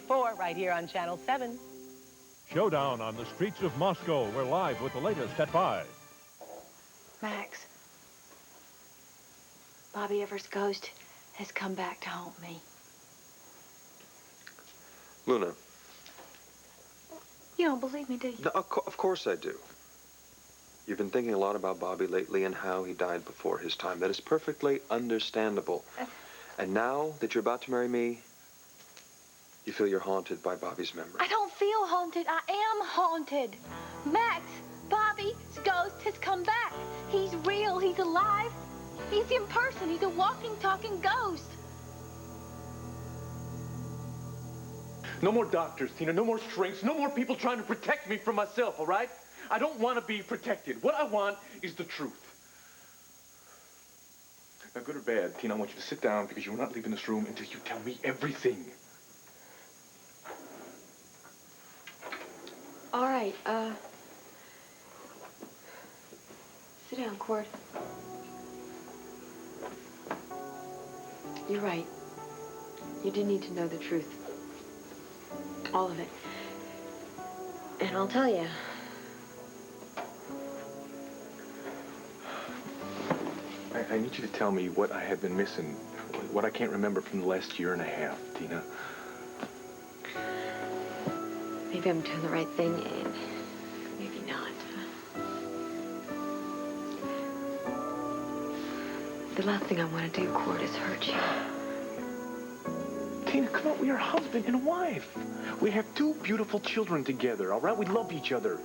4 right here on Channel 7. Showdown on the streets of Moscow. We're live with the latest at 5. Max, Bobby Everett's ghost has come back to haunt me. Luna. You don't believe me, do you? No, of course I do. You've been thinking a lot about Bobby lately and how he died before his time. That is perfectly understandable. And now that you're about to marry me, you feel you're haunted by Bobby's memory. I don't feel haunted. I am haunted. Max, Bobby's ghost has come back. He's real. He's alive. He's in person. He's a walking, talking ghost. No more doctors, Tina. No more strings. No more people trying to protect me from myself, all right? I don't want to be protected. What I want is the truth. Now, good or bad, Tina, I want you to sit down because you're not leaving this room until you tell me everything. All right, sit down, Cord. You're right. You do need to know the truth. All of it. And I'll tell you. I need you to tell me what I have been missing, what I can't remember from the last year and a half, Tina. Maybe I'm doing the right thing, and maybe not. The last thing I want to do, Cord, is hurt you. Tina, come on, we are husband and wife. We have 2 beautiful children together, all right? We love each other.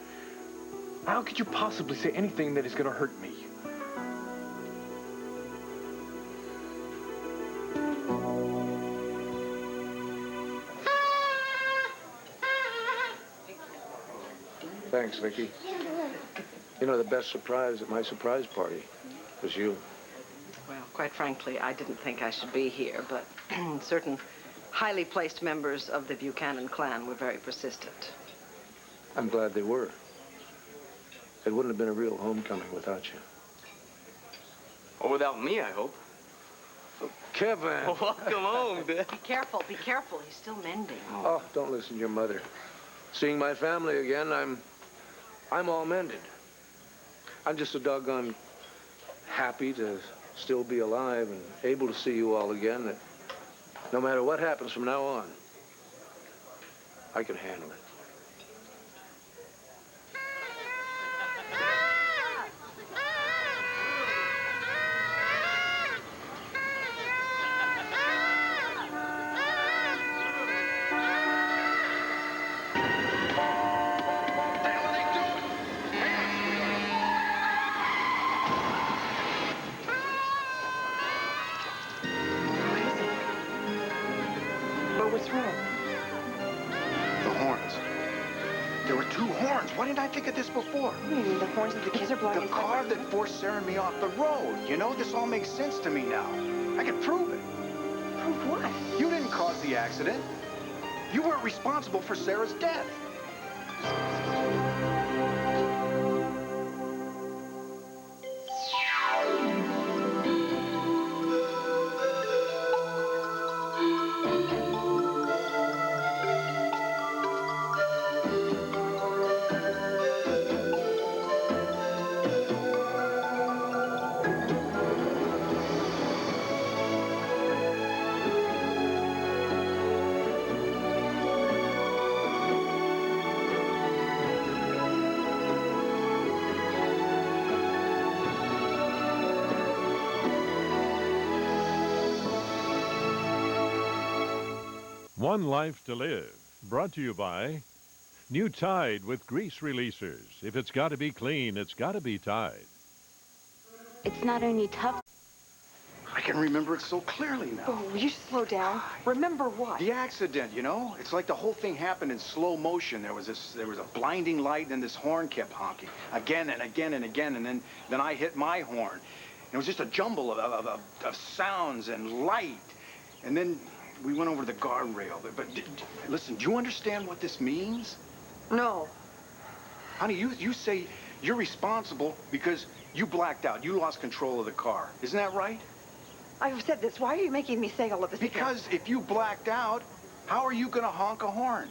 How could you possibly say anything that is going to hurt me? Thanks, Vicky. You know, the best surprise at my surprise party was you. Well, quite frankly, I didn't think I should be here, but certain highly placed members of the Buchanan clan were very persistent. I'm glad they were. It wouldn't have been a real homecoming without you. Or without me, I hope. Kevin! Welcome home, Dad. Be careful, be careful. He's still mending. Oh, don't listen to your mother. Seeing my family again, I'm all mended. I'm just so doggone happy to still be alive and able to see you all again that no matter what happens from now on, I can handle it. What's wrong? The horns. There were 2 horns. Why didn't I think of this before? You mean the horns that the kids are blowing? The car that forced Sarah and me off the road. You know, this all makes sense to me now. I can prove it. Prove what? You didn't cause the accident. You weren't responsible for Sarah's death. One Life to Live, brought to you by New Tide with grease releasers. If it's got to be clean, it's got to be Tide. It's not only tough. I can remember it so clearly now. Oh, will you slow down? Remember what? The accident, you know? It's like the whole thing happened in slow motion. There was a blinding light and this horn kept honking again and again and again, and then I hit my horn. And it was just a jumble of sounds and light. And then we went over the guardrail. But listen, do you understand what this means? No. Honey, you say you're responsible because you blacked out. You lost control of the car. Isn't that right? I've said this. Why are you making me say all of this? Because if you blacked out, How are you going to honk a horn?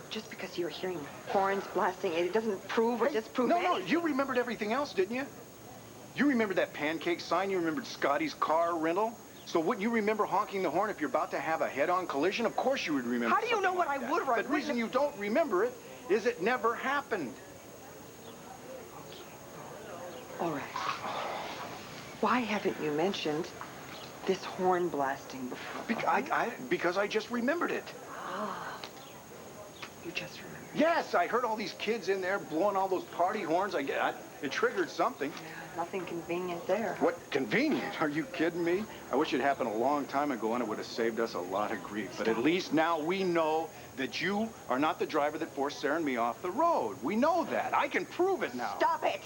Just because you're hearing horns blasting, it doesn't prove or disprove No, anything. no, you remembered everything else, didn't you? You remembered that pancake sign. You remembered Scotty's car rental. So wouldn't you remember honking the horn if you're about to have a head-on collision? Of course you would remember. How do you know what I would or I wouldn't? The reason you don't remember it is it never happened. All right. Why haven't you mentioned this horn blasting before? Because I just remembered it. You just remember. Yes, I heard all these kids in there blowing all those party horns. It triggered something. Nothing convenient there. What convenient? Are you kidding me? I wish it happened a long time ago and it would have saved us a lot of grief. But at least now we know that you are not the driver that forced Sarah and me off the road. We know that. I can prove it now. Stop it!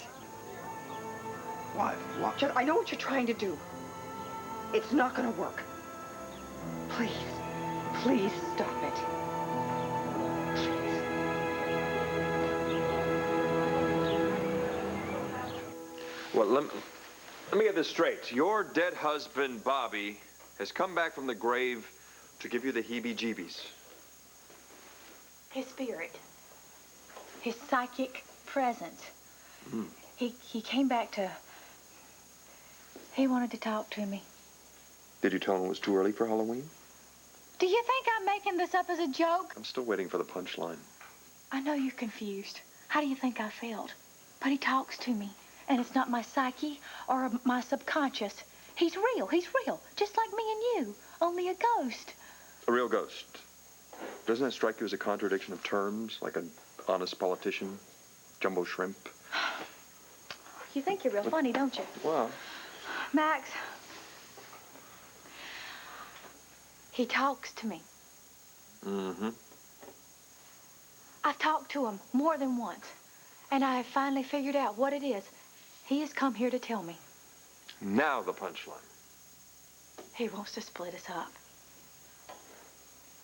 What? What? Judd, I know what you're trying to do. It's not gonna work. Please, please stop it. Well, let me get this straight. Your dead husband, Bobby, has come back from the grave to give you the heebie-jeebies. His spirit. His psychic presence. He came back to... He wanted to talk to me. Did you tell him it was too early for Halloween? Do you think I'm making this up as a joke? I'm still waiting for the punchline. I know you're confused. How do you think I felt? But he talks to me. And it's not my psyche or my subconscious. He's real. He's real. Just like me and you. Only a ghost. A real ghost. Doesn't that strike you as a contradiction of terms? Like an honest politician? Jumbo shrimp? You think you're real funny, don't you? Well... Max. He talks to me. Mm-hmm. I've talked to him more than once. And I have finally figured out what it is. He has come here to tell me. Now the punchline. He wants to split us up.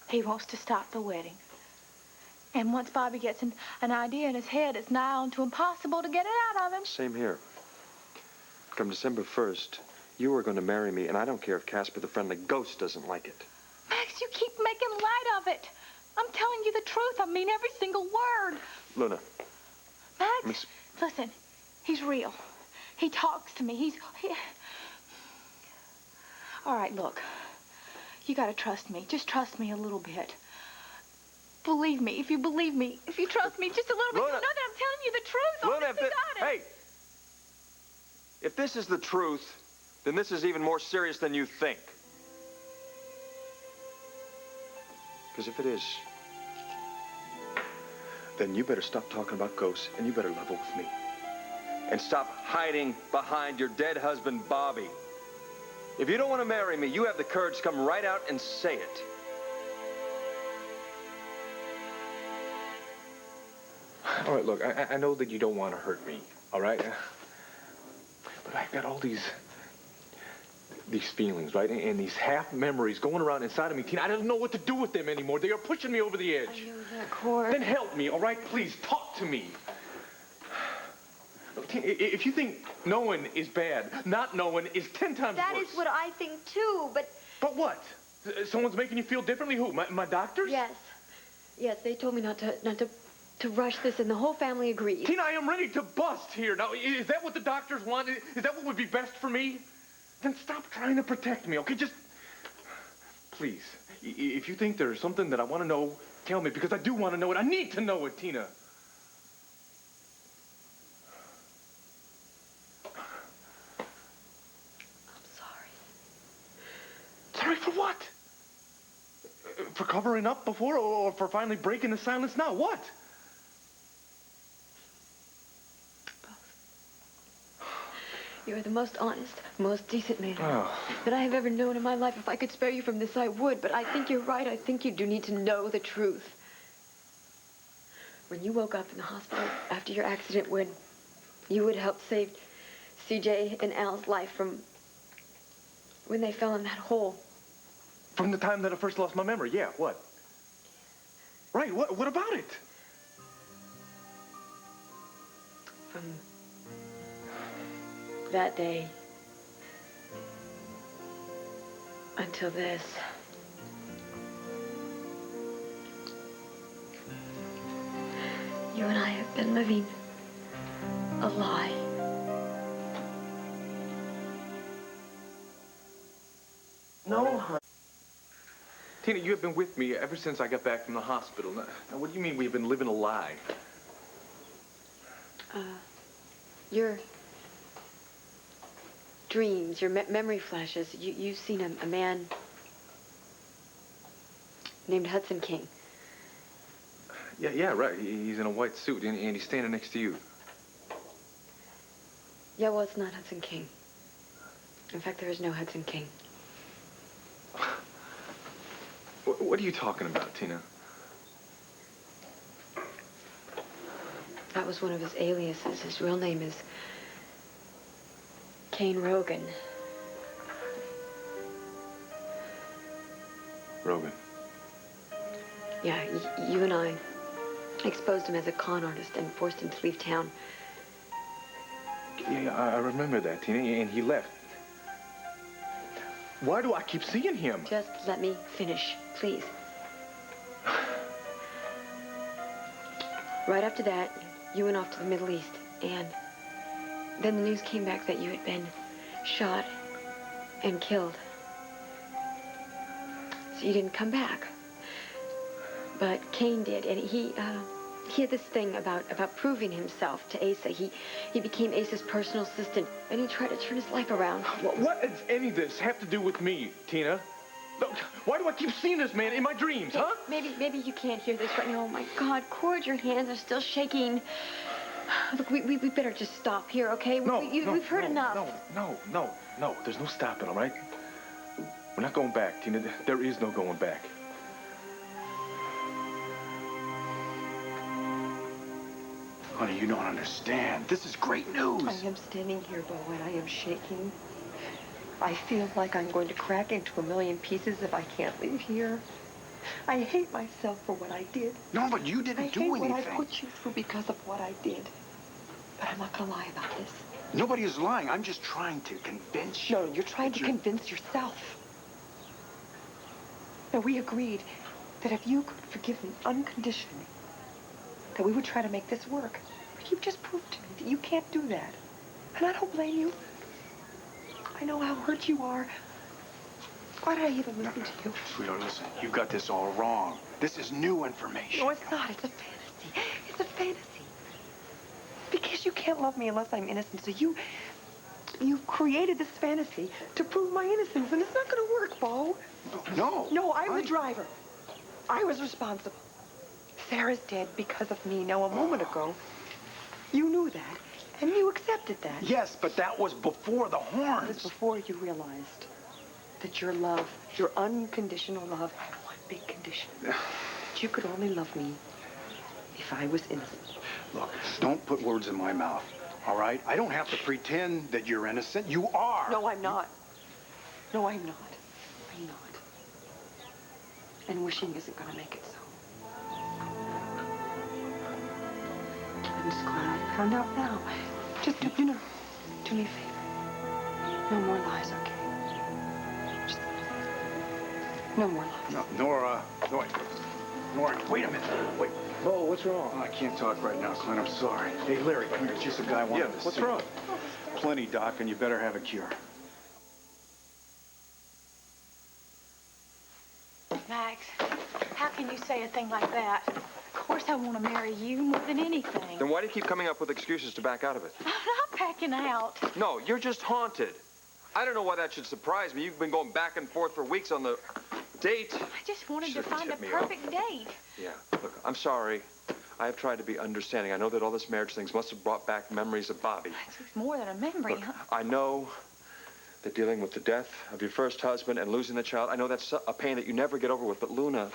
He wants to stop the wedding. And once Bobby gets an idea in his head, it's nigh on to impossible to get it out of him. Same here. Come December 1st, you are going to marry me, and I don't care if Casper the Friendly Ghost doesn't like it. Max, you keep making light of it. I'm telling you the truth. I mean every single word. Luna. Max, listen, he's real. He talks to me. All right, look. You gotta trust me. Just trust me a little bit. Believe me. If you believe me, if you trust me just a little bit, Luna, you know that I'm telling you the truth. Luna, Honest to God. hey! If this is the truth, then this is even more serious than you think. Because if it is, then you better stop talking about ghosts and you better level with me. And stop hiding behind your dead husband, Bobby. If you don't want to marry me, you have the courage to come right out and say it. All right, look, I know that you don't want to hurt me, all right? But I've got all these feelings, right? And these half memories going around inside of me. Tina, I don't know what to do with them anymore. They are pushing me over the edge. I know that, Cord. Then help me, all right? Please, talk to me. Look, Tina, if you think knowing is bad, not knowing is 10 times worse. That is what I think, too, but... But what? Someone's making you feel differently? Who? My doctors? Yes. Yes, they told me not to rush this, and the whole family agreed. Tina, I am ready to bust here. Now, is that what the doctors want? Is that what would be best for me? Then stop trying to protect me, okay? Just, please, if you think there's something that I want to know, tell me, because I do want to know it. I need to know it, Tina. I'm sorry. Sorry for what? For covering up before, or for finally breaking the silence now? What? You're the most honest, most decent man Oh. that I have ever known in my life. If I could spare you from this, I would. But I think you're right. I think you do need to know the truth. When you woke up in the hospital after your accident, when you had helped save CJ and Al's life from when they fell in that hole. From the time that I first lost my memory, yeah, what? Right, what about it? From that day until this, You and I have been living a lie. No, honey. Tina, you have been with me ever since I got back from the hospital. Now, what do you mean we've been living a lie? Your dreams, your memory flashes, you've seen a man named Hudson King. Yeah, right. He's in a white suit, and he's standing next to you. Yeah, well, it's not Hudson King. In fact, there is no Hudson King. What are you talking about, Tina? That was one of his aliases. His real name is Kane Rogan. Rogan. Yeah, you and I exposed him as a con artist and forced him to leave town. Yeah, I remember that, Tina, and he left. Why do I keep seeing him? Just let me finish, please. Right after that, you went off to the Middle East, and then the news came back that you had been shot and killed. So you didn't come back. But Kane did, and he had this thing about proving himself to Asa. He became Asa's personal assistant, and he tried to turn his life around. What does any of this have to do with me, Tina? Look, why do I keep seeing this man in my dreams, huh? Maybe you can't hear this right now. Oh, my God, Cord, your hands are still shaking. Look, we better just stop here, okay? We've heard enough. No. There's no stopping, all right? We're not going back, Tina. There is no going back. Honey, you don't understand. This is great news. I am standing here, Bo, and I am shaking. I feel like I'm going to crack into a million pieces if I can't leave here. I hate myself for what I did. No, but you didn't do anything. I hate what I put you through because of what I did. But I'm not going to lie about this. Nobody is lying. I'm just trying to convince you. No, you're trying to convince yourself. Now, we agreed that if you could forgive me unconditionally, that we would try to make this work. But you've just proved to me that you can't do that. And I don't blame you. I know how hurt you are. Why did I even listen to you? Sweetheart, listen, you got this all wrong. This is new information. No, it's not. It's a fantasy. It's a fantasy. Because you can't love me unless I'm innocent. So you created this fantasy to prove my innocence, and it's not going to work, Bo. No. No, I'm the driver. I was responsible. Sarah's dead because of me. Now, a moment ago, you knew that, and you accepted that. Yes, but that was before the horns. It was before you realized that your love, your unconditional love, had one big condition. That you could only love me if I was innocent. Look, don't put words in my mouth, all right? I don't have to pretend that you're innocent. You are. No, I'm not. No, I'm not. I'm not. And wishing isn't going to make it so. I'm just glad I found out now. Just do me a favor. No more lies, okay? Just no more lies. No, Nora, wait a minute. Wait. Bo, what's wrong? Oh, I can't talk right now, Clint. I'm sorry. Hey, Larry, come here. It's just a guy wanted to see. What's wrong? Plenty, Doc, and you better have a cure. Max, how can you say a thing like that? Of course I want to marry you more than anything. Then why do you keep coming up with excuses to back out of it? I'm not backing out. No, you're just haunted. I don't know why that should surprise me. You've been going back and forth for weeks on the date. I just wanted to Should've find a tipped me off. perfect date. Yeah, look, I'm sorry. I have tried to be understanding. I know that all this marriage things must have brought back memories of Bobby. It's more than a memory, Look, huh? I know that dealing with the death of your first husband and losing the child, I know that's a pain that you never get over with. But Luna,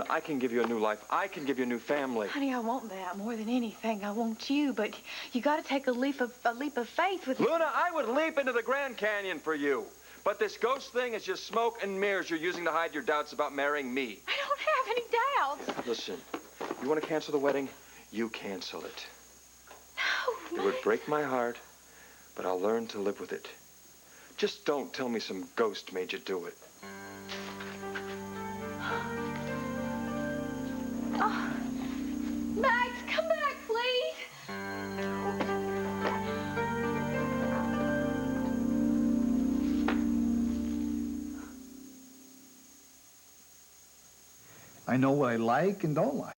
I can give you a new life. I can give you a new family. Honey, I want that more than anything. I want you, but you got to take a leap of faith with Luna, I would leap into the Grand Canyon for you. But this ghost thing is just smoke and mirrors you're using to hide your doubts about marrying me. I don't have any doubts. Listen, you want to cancel the wedding? You cancel it. No, It would break my heart, but I'll learn to live with it. Just don't tell me some ghost made you do it. Oh, Max, come back, please. I know what I like and don't like.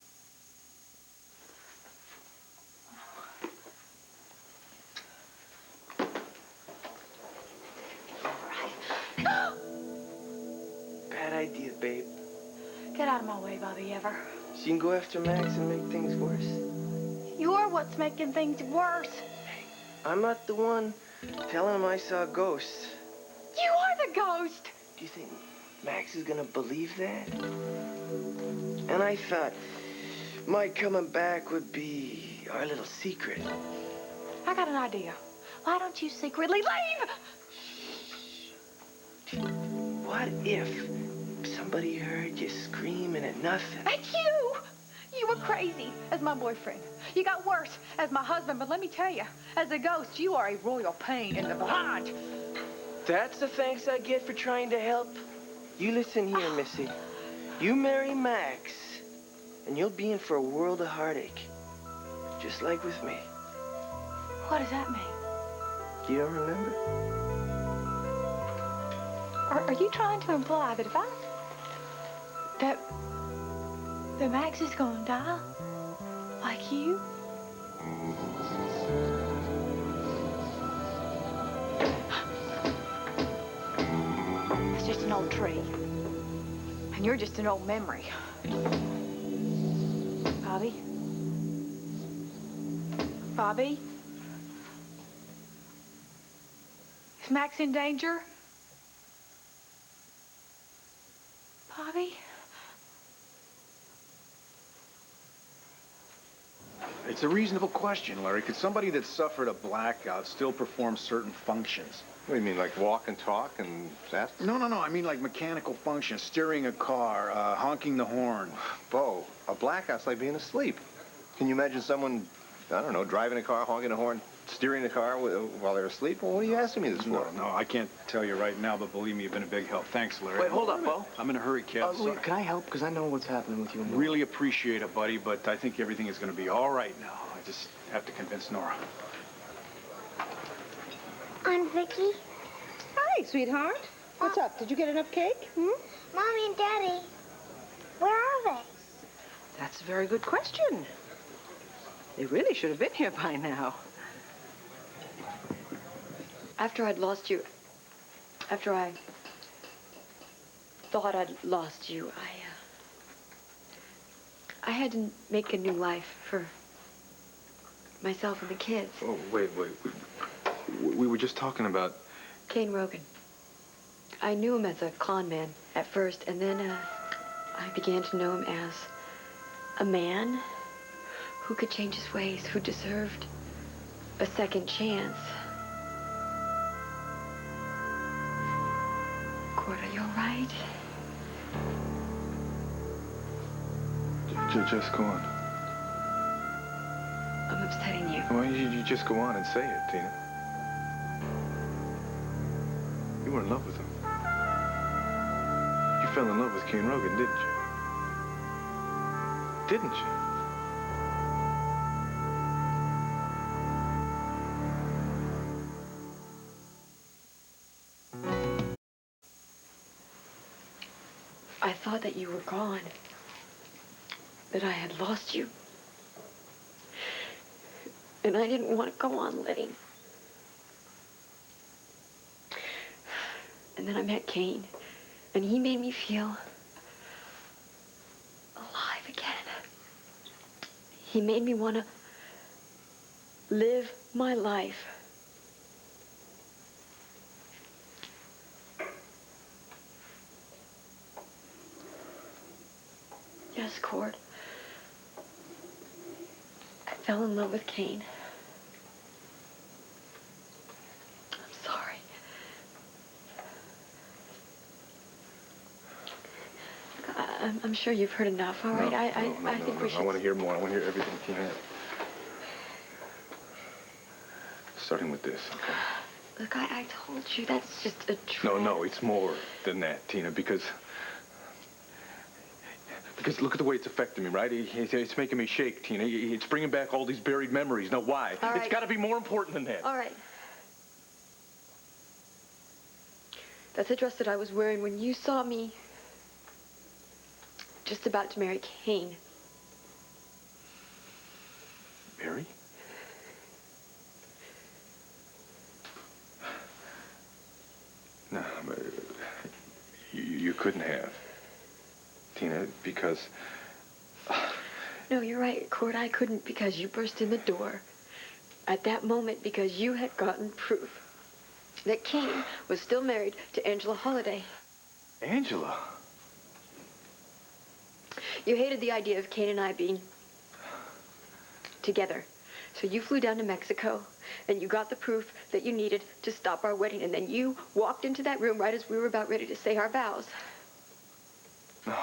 Bad idea, babe. Get out of my way, Bobby Ever. She can go after Max and make things worse. You're what's making things worse. I'm not the one telling him I saw ghosts. You are the ghost. Do you think Max is gonna believe that? And I thought my coming back would be our little secret. I got an idea. Why don't you secretly leave? What if somebody heard you screaming at nothing? It's you. You were crazy as my boyfriend. You got worse as my husband, but let me tell you, as a ghost, you are a royal pain in the behind. That's the thanks I get for trying to help. You listen here, Missy. You marry Max, and you'll be in for a world of heartache. Just like with me. What does that mean? You don't remember? Are you trying to imply that that Max is gonna die? Like you? It's just an old tree. And you're just an old memory. Bobby? Bobby? Is Max in danger? Bobby? It's a reasonable question, Larry. Could somebody that suffered a blackout still perform certain functions? What do you mean, like walk and talk and that? No. I mean like mechanical functions, steering a car, honking the horn. Bo, a blackout's like being asleep. Can you imagine someone, I don't know, driving a car, honking a horn, steering the car while they're asleep? Well, what are you asking me this for? No, I can't tell you right now, but believe me, you've been a big help. Thanks, Larry. Wait, hold up, Bo. I'm in a hurry, kid. Look, can I help? Because I know what's happening with you and Nora. Really appreciate it, buddy, but I think everything is going to be all right now. I just have to convince Nora. I'm Vicky. Hi, sweetheart. What's up? Did you get enough cake? Mommy and Daddy, where are they? That's a very good question. They really should have been here by now. After I'd lost you, after I thought I'd lost you, I had to make a new life for myself and the kids. Oh, wait. We were just talking about... Kane Rogan. I knew him as a con man at first, and then I began to know him as a man who could change his ways, who deserved a second chance. Cord, are you all right? Just go on. I'm upsetting you. Why don't you just go on and say it, Tina? You were in love with him. You fell in love with Kane Rogan, didn't you? Didn't you? I thought that you were gone, that I had lost you. And I didn't want to go on living. And then I met Kane, and he made me feel alive again. He made me want to live my life. Yes, Cord. I fell in love with Kane. I'm sorry. I'm sure you've heard enough, all right? I think we should... I want to hear more. I want to hear everything, Tina. Starting with this, okay? Look, I told you that's just a trap. No, it's more than that, Tina, because look at the way it's affecting me, right? It's making me shake, Tina. It's bringing back all these buried memories. Now, why? All right. It's got to be more important than that. All right. That's the dress that I was wearing when you saw me just about to marry Kane. Mary? No, but you couldn't have, Tina, because... No, you're right, Cord. I couldn't because you burst in the door at that moment because you had gotten proof that Kane was still married to Angela Holliday. Angela? You hated the idea of Kane and I being together. So you flew down to Mexico, and you got the proof that you needed to stop our wedding, and then you walked into that room right as we were about ready to say our vows. No.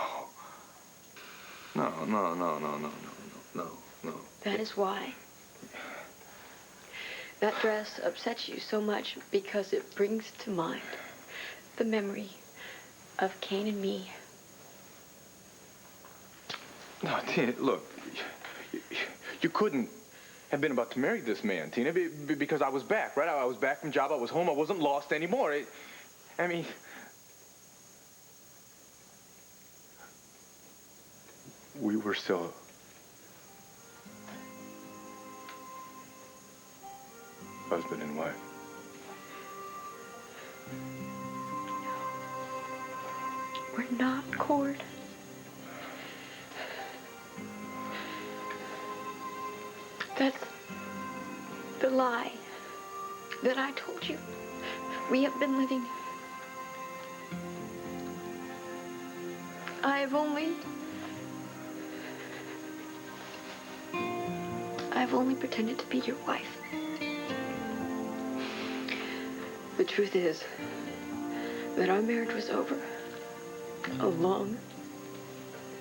No. That is why that dress upsets you so much, because it brings to mind the memory of Kane and me. No, Tina, look, you couldn't have been about to marry this man, Tina, because I was back, right? I was back from job. I was home. I wasn't lost anymore. I mean... We were still... husband and wife. We're not, Cord. That's the lie that I told you. We have been living. I've only pretended to be your wife. The truth is that our marriage was over a long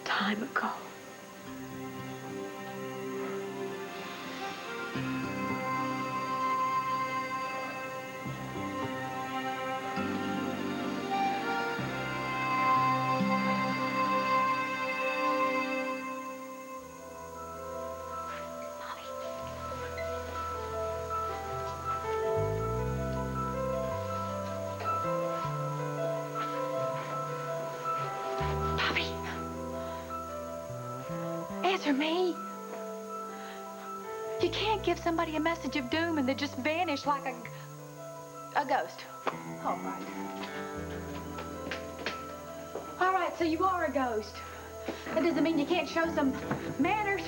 time ago. Answer me. You can't give somebody a message of doom and they just vanish like a ghost. All right. All right, so you are a ghost. That doesn't mean you can't show some manners.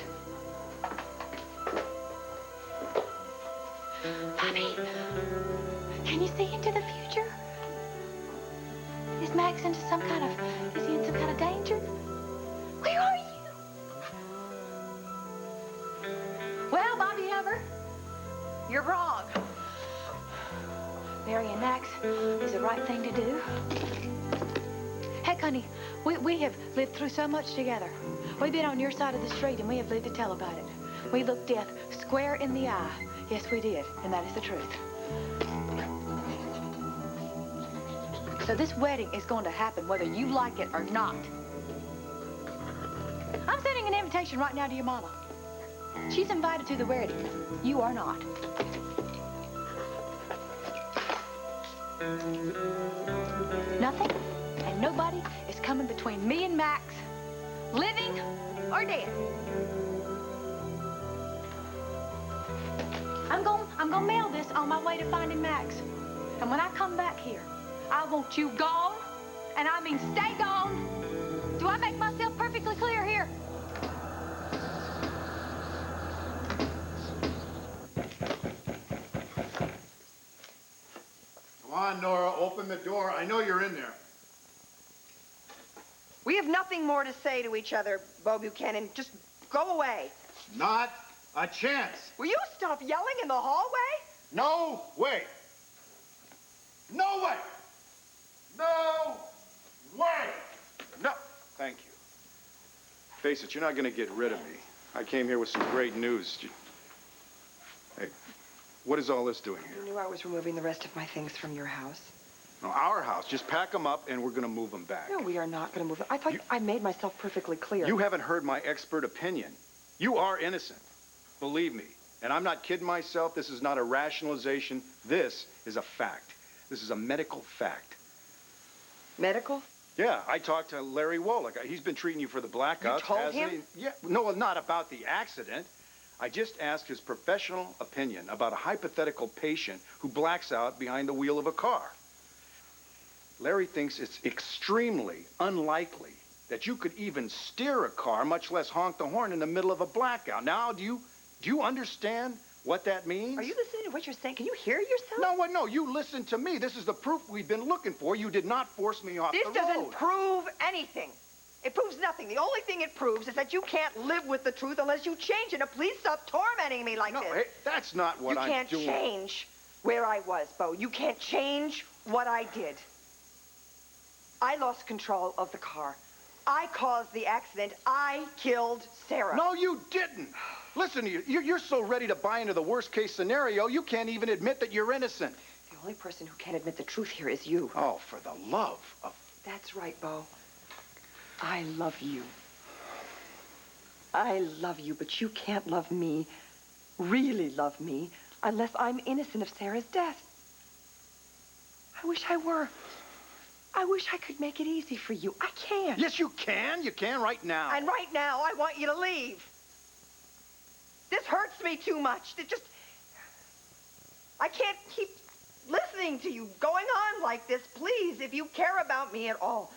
Bobby, can you see into the future? Is Max into some kind of, is he in some kind of danger? Where are you? Well, Bobby Hummer, you're wrong. Marrying Max is the right thing to do. Heck, honey, we have lived through so much together. We've been on your side of the street and we have lived to tell about it. We looked death square in the eye. Yes, we did, and that is the truth. So this wedding is going to happen whether you like it or not. I'm sending an invitation right now to your mama. She's invited to the wedding. You are not. Nothing and nobody is coming between me and Max, living or dead. I'm gonna mail this on my way to finding Max. And when I come back here, I want you gone, and I mean stay gone. Do I make myself perfectly clear here? Come on, Nora, open the door. I know you're in there. We have nothing more to say to each other, Bo Buchanan. Just go away. Not a chance. Will you stop yelling in the hallway? No way. No way. No way. No. Thank you. Face it, you're not going to get rid of me. I came here with some great news. Hey, what is all this doing here? You knew I was removing the rest of my things from your house. No, our house. Just pack them up and we're going to move them back. No, we are not going to move them. I thought I made myself perfectly clear. You haven't heard my expert opinion. You are innocent. Believe me. And I'm not kidding myself. This is not a rationalization. This is a fact. This is a medical fact. Medical? Yeah, I talked to Larry Wolick. He's been treating you for the blackouts. You told hasn't him? he? Yeah, no, not about the accident. I just asked his professional opinion about a hypothetical patient who blacks out behind the wheel of a car. Larry thinks it's extremely unlikely that you could even steer a car, much less honk the horn in the middle of a blackout. Now, do you understand what that means? Are you listening to what you're saying? Can you hear yourself? No, you listen to me. This is the proof we've been looking for. You did not force me off the road. This doesn't prove anything. It proves nothing. The only thing it proves is that you can't live with the truth unless you change it. Now, please stop tormenting me like this. No, hey, that's not what I'm doing. You can't change where I was, Bo. You can't change what I did. I lost control of the car. I caused the accident. I killed Sarah. No, you didn't. Listen to you. You're so ready to buy into the worst case scenario, you can't even admit that you're innocent. The only person who can admit the truth here is you. Oh, for the love of... That's right, Bo. I love you. I love you, but you can't love me, really love me, unless I'm innocent of Sarah's death. I wish I were. I wish I could make it easy for you. I can't. Yes, you can. You can right now. And right now, I want you to leave. This hurts me too much. I can't keep listening to you going on like this. Please, if you care about me at all,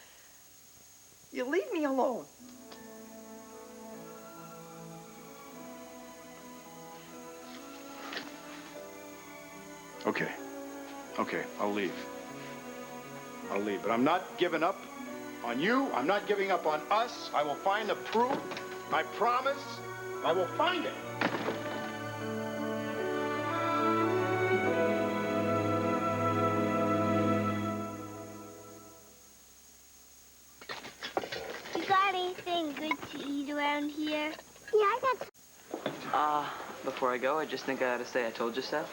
you leave me alone. Okay, I'll leave. But I'm not giving up on you. I'm not giving up on us. I will find the proof. I promise. I will find it. You got anything good to eat around here? Yeah, I got Before I go, I just think I ought to say I told you so.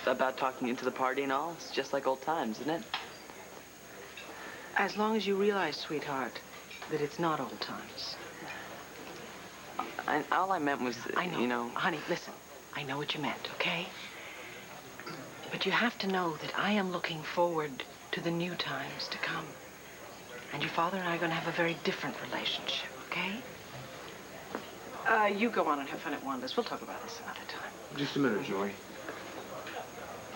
About talking into the party and all. It's just like old times, isn't it? As long as you realize, sweetheart, that it's not old times. All I meant was, I know. you know... Honey, listen. I know what you meant, okay? But you have to know that I am looking forward to the new times to come. And your father and I are going to have a very different relationship, okay? You go on and have fun at Wanda's. We'll talk about this another time. Just a minute, Joey.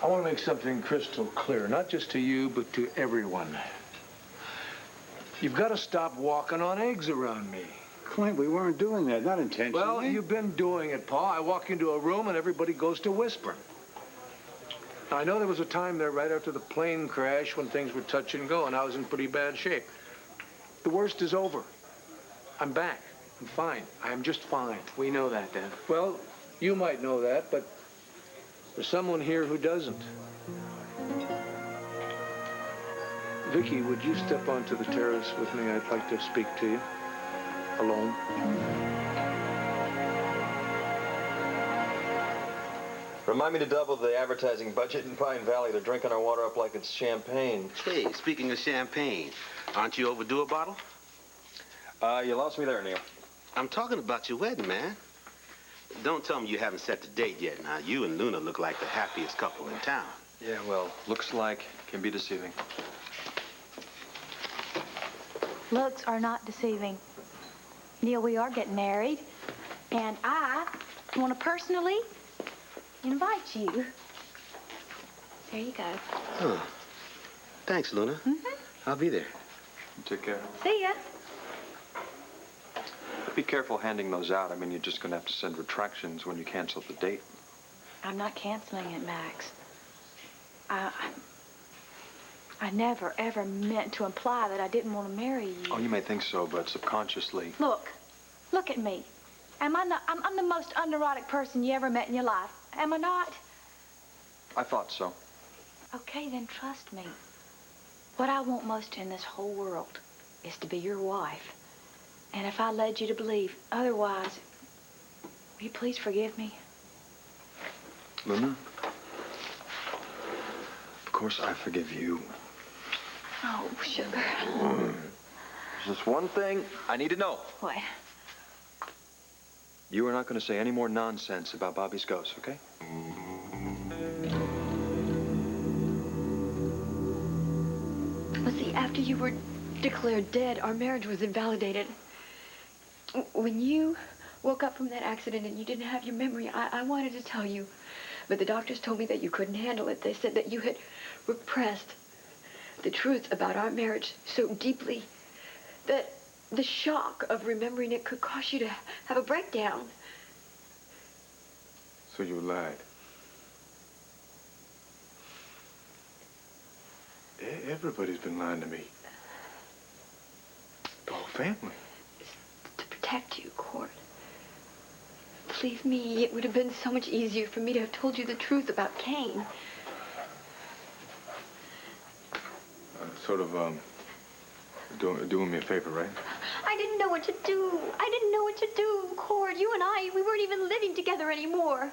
I want to make something crystal clear, not just to you, but to everyone. You've got to stop walking on eggs around me. Clint, we weren't doing that, not intentionally. Well, you've been doing it, Paul. I walk into a room and everybody goes to whisper. Now, I know there was a time there right after the plane crash when things were touch and go, and I was in pretty bad shape. The worst is over. I'm back. I'm fine. I am just fine. We know that, Dad. Well, you might know that, but there's someone here who doesn't. Vicky, would you step onto the terrace with me? I'd like to speak to you. Alone. Remind me to double the advertising budget in Pine Valley. They're drinking our water up like it's champagne. Hey, speaking of champagne, aren't you overdue a bottle? You lost me there, Neil. I'm talking about your wedding, man. Don't tell me you haven't set the date yet. Now, you and Luna look like the happiest couple in town. Yeah, well, looks like can be deceiving. Looks are not deceiving. Neil, we are getting married, and I want to personally invite you. There you go. Oh. Thanks, Luna. I'll be there. Take care. See ya. Be careful handing those out. I mean, you're just going to have to send retractions when you cancel the date. I'm not canceling it, Max. I never, ever meant to imply that I didn't want to marry you. Oh, you may think so, but subconsciously... Look at me. Am I not? I'm the most unerotic person you ever met in your life. Am I not? I thought so. Okay, then trust me. What I want most in this whole world is to be your wife. And if I led you to believe otherwise, will you please forgive me? Luna? Of course I forgive you. Oh, sugar. There's just one thing I need to know. What? You are not going to say any more nonsense about Bobby's ghost, okay? What's the day after you were declared dead, our marriage was invalidated. When you woke up from that accident and you didn't have your memory, I wanted to tell you, but the doctors told me that you couldn't handle it. They said that you had repressed the truth about our marriage so deeply that the shock of remembering it could cause you to have a breakdown. So you lied. Everybody's been lying to me. The whole family. To protect you, Cord. Believe me, it would have been so much easier for me to have told you the truth about Cain. Doing me a favor, right? I didn't know what to do. I didn't know what to do, Cord. You and I, we weren't even living together anymore.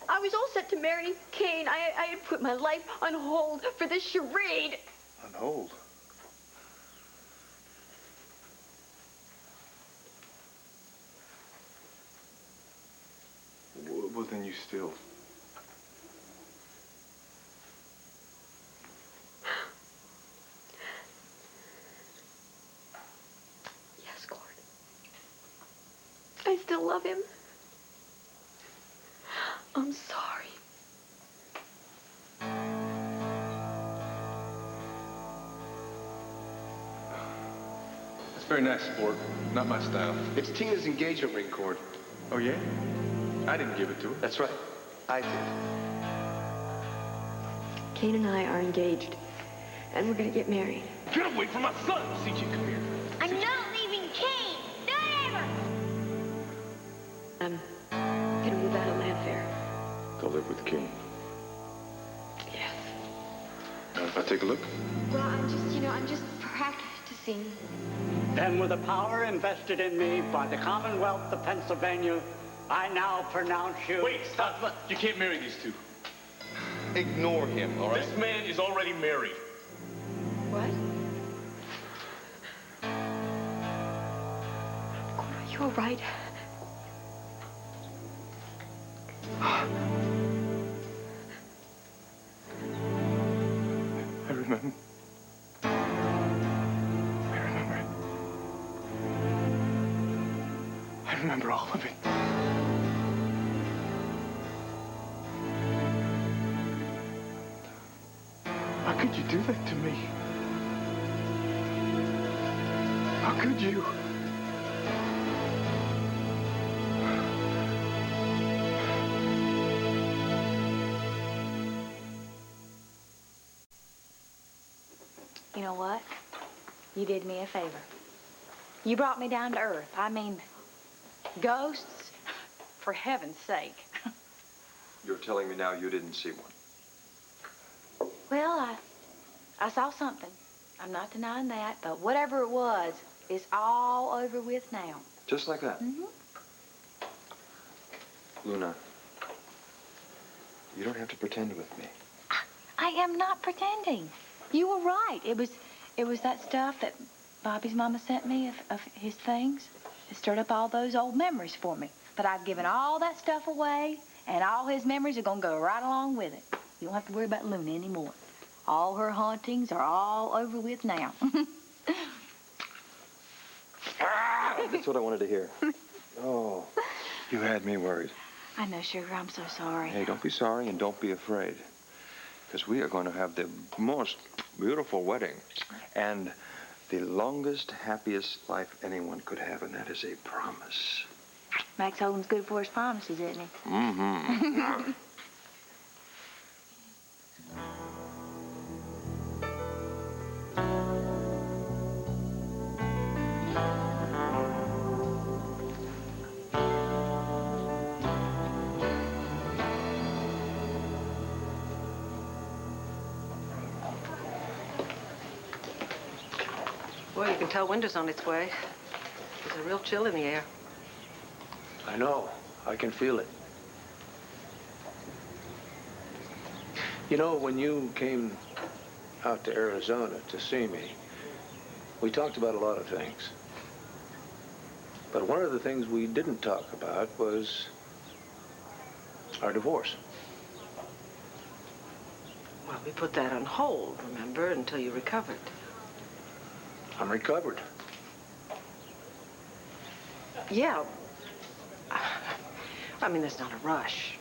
I was all set to marry Cain. I had put my life on hold for this charade. On hold? Well, then you still... Yes, Cord. I still love him. I'm sorry. It's very nice, sport. Not my style. It's Tina's engagement ring, Cord. Oh, yeah? I didn't give it to her. That's right. I did. Cain and I are engaged, and we're gonna get married. Get away from my son! CJ, come here. I'm not leaving Cain. Not ever. I'm gonna move out of Landfair. To live with King. Yes. Now, if I take a look? Well, I'm just practicing. And with the power invested in me by the Commonwealth of Pennsylvania, I now pronounce you... Wait, stop. You can't marry these two. Ignore him, all right? This man is already married. What? Are you all right? I remember. I remember all of it. How could you do that to me? How could you? You know what? You did me a favor. You brought me down to earth. I mean, ghosts, for heaven's sake. You're telling me now you didn't see one? Well, I saw something. I'm not denying that, but whatever it was, it's all over with now. Just like that? Mm-hmm. Luna, you don't have to pretend with me. I am not pretending. You were right. It was that stuff that Bobby's mama sent me of his things. It stirred up all those old memories for me. But I've given all that stuff away, and all his memories are going to go right along with it. You don't have to worry about Luna anymore. All her hauntings are all over with now. That's what I wanted to hear. Oh, you had me worried. I know, sugar. I'm so sorry. Hey, don't be sorry and don't be afraid. Because we are going to have the most beautiful wedding. And the longest, happiest life anyone could have, and that is a promise. Max Holden's good for his promises, isn't he? Mm-hmm. Boy, you can tell winter's on its way. There's a real chill in the air. I know. I can feel it. You know, when you came out to Arizona to see me, we talked about a lot of things. But one of the things we didn't talk about was our divorce. Well, we put that on hold, remember, until you recovered. I'm recovered. Yeah. I mean, there's not a rush.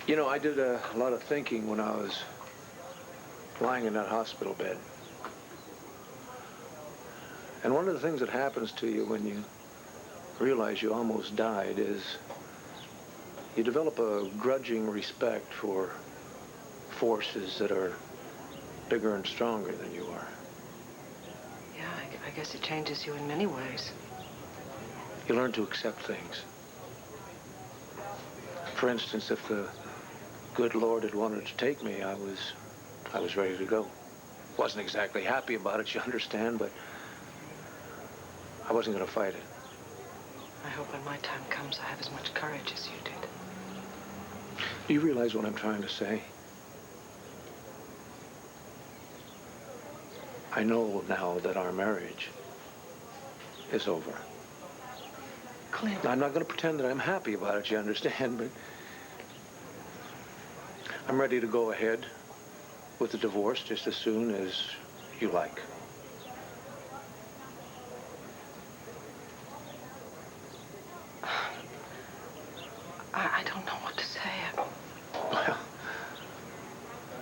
You know, I did a lot of thinking when I was lying in that hospital bed. And one of the things that happens to you when you realize you almost died is you develop a grudging respect for forces that are bigger and stronger than you are. Yeah, I guess it changes you in many ways. You learn to accept things. For instance, if the good Lord had wanted to take me, I was ready to go. Wasn't exactly happy about it, you understand, but I wasn't going to fight it. I hope when my time comes, I have as much courage as you did. Do you realize what I'm trying to say? I know now that our marriage is over. Clint. I'm not going to pretend that I'm happy about it, you understand, but I'm ready to go ahead with the divorce just as soon as you like. I don't know what to say. Well,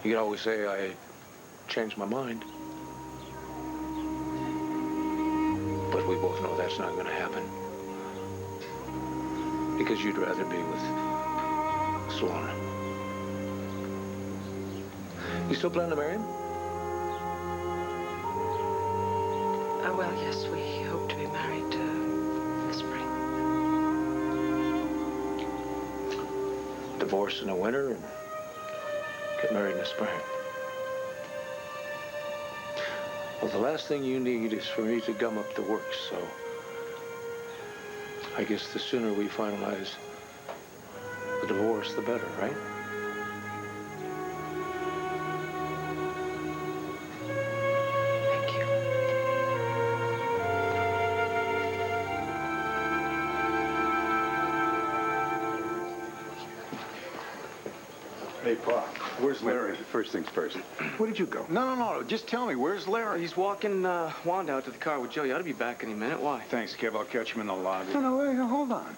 you could always say I changed my mind. But we both know that's not going to happen. Because you'd rather be with Sloan. You still plan to marry him? Well, yes, we hope to be married this spring. Divorce in the winter and get married in the spring. Well, the last thing you need is for me to gum up the works, so I guess the sooner we finalize the divorce, the better, right? Thank you. Hey, Pa, where's Larry? First things first. Where did you go? No. Just tell me, where's Larry? He's walking Wanda out to the car with Joe. You ought to be back any minute. Why? Thanks, Kev. I'll catch him in the lobby. No, wait, hold on.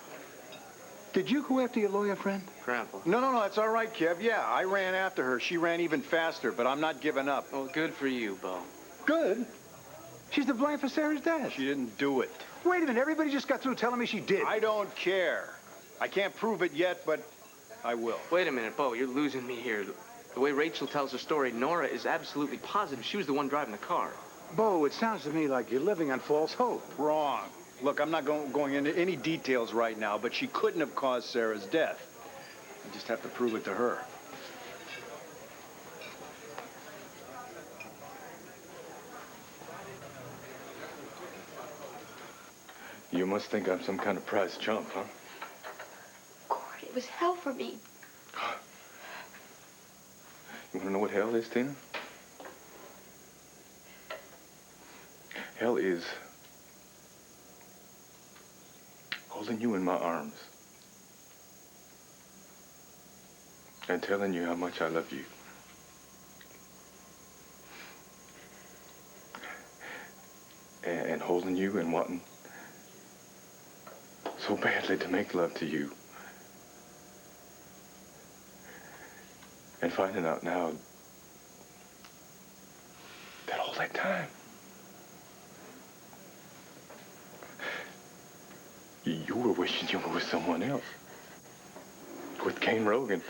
Did you go after your lawyer friend? Grandpa. No, that's all right, Kev. Yeah, I ran after her. She ran even faster, but I'm not giving up. Oh, good for you, Bo. Good. She's to blame for Sarah's death. She didn't do it. Wait a minute, everybody just got through telling me she did. I don't care. I can't prove it yet, but I will. Wait a minute, Bo. You're losing me here. The way Rachel tells her story, Nora is absolutely positive she was the one driving the car. Bo, it sounds to me like you're living on false hope. Wrong. Look, I'm not going into any details right now, but she couldn't have caused Sarah's death. I just have to prove it to her. You must think I'm some kind of prize chump, huh? Gord, it was hell for me. You want to know what hell is, Tina? Hell is holding you in my arms and telling you how much I love you. And holding you and wanting so badly to make love to you. And finding out now that all that time, you were wishing you were with someone else. With Kane Rogan.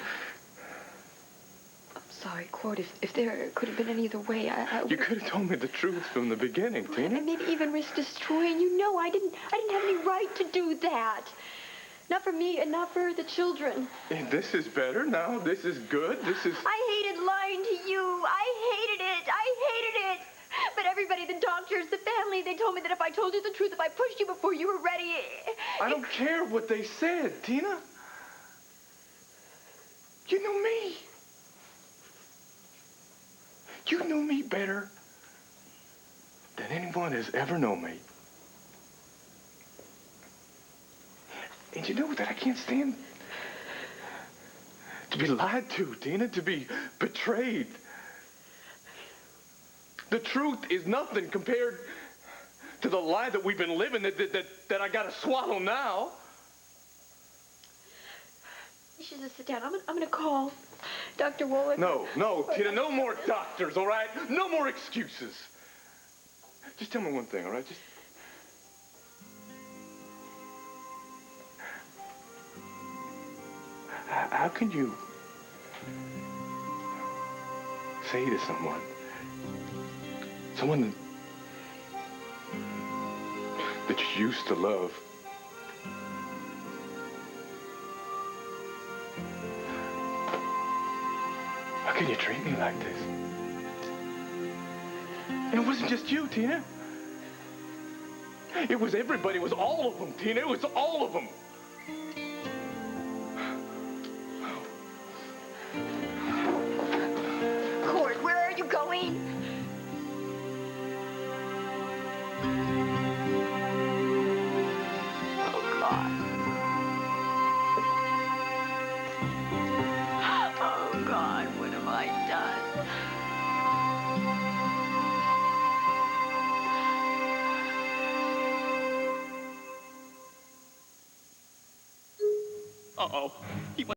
I'm sorry, Cord. If there could have been any other way, I You could have told me the truth from the beginning, Tina. And maybe even risk destroying you. No, I didn't have any right to do that. Not for me and not for the children. And this is better now. This is good. This is... I hated lying to you. I hated it. But everybody, the doctors, the family, they told me that if I told you the truth, if I pushed you before you were ready... I don't care what they said, Tina. You knew me. You knew me better than anyone has ever known me. And you know that I can't stand To be lied to, Tina, to be betrayed. The truth is nothing compared to the lie that we've been living that I gotta swallow now. You should just sit down. I'm gonna call Dr. Woltl. No, Tina, no more doctors, all right? No more excuses. Just tell me one thing, all right? Just... How can you say to someone that you used to love, how can you treat me like this? And it wasn't just you, Tina. It was everybody. It was all of them, Tina. It was all of them. Cord, where are you going? Oh, God. Oh, God, what have I done? Uh-oh. He went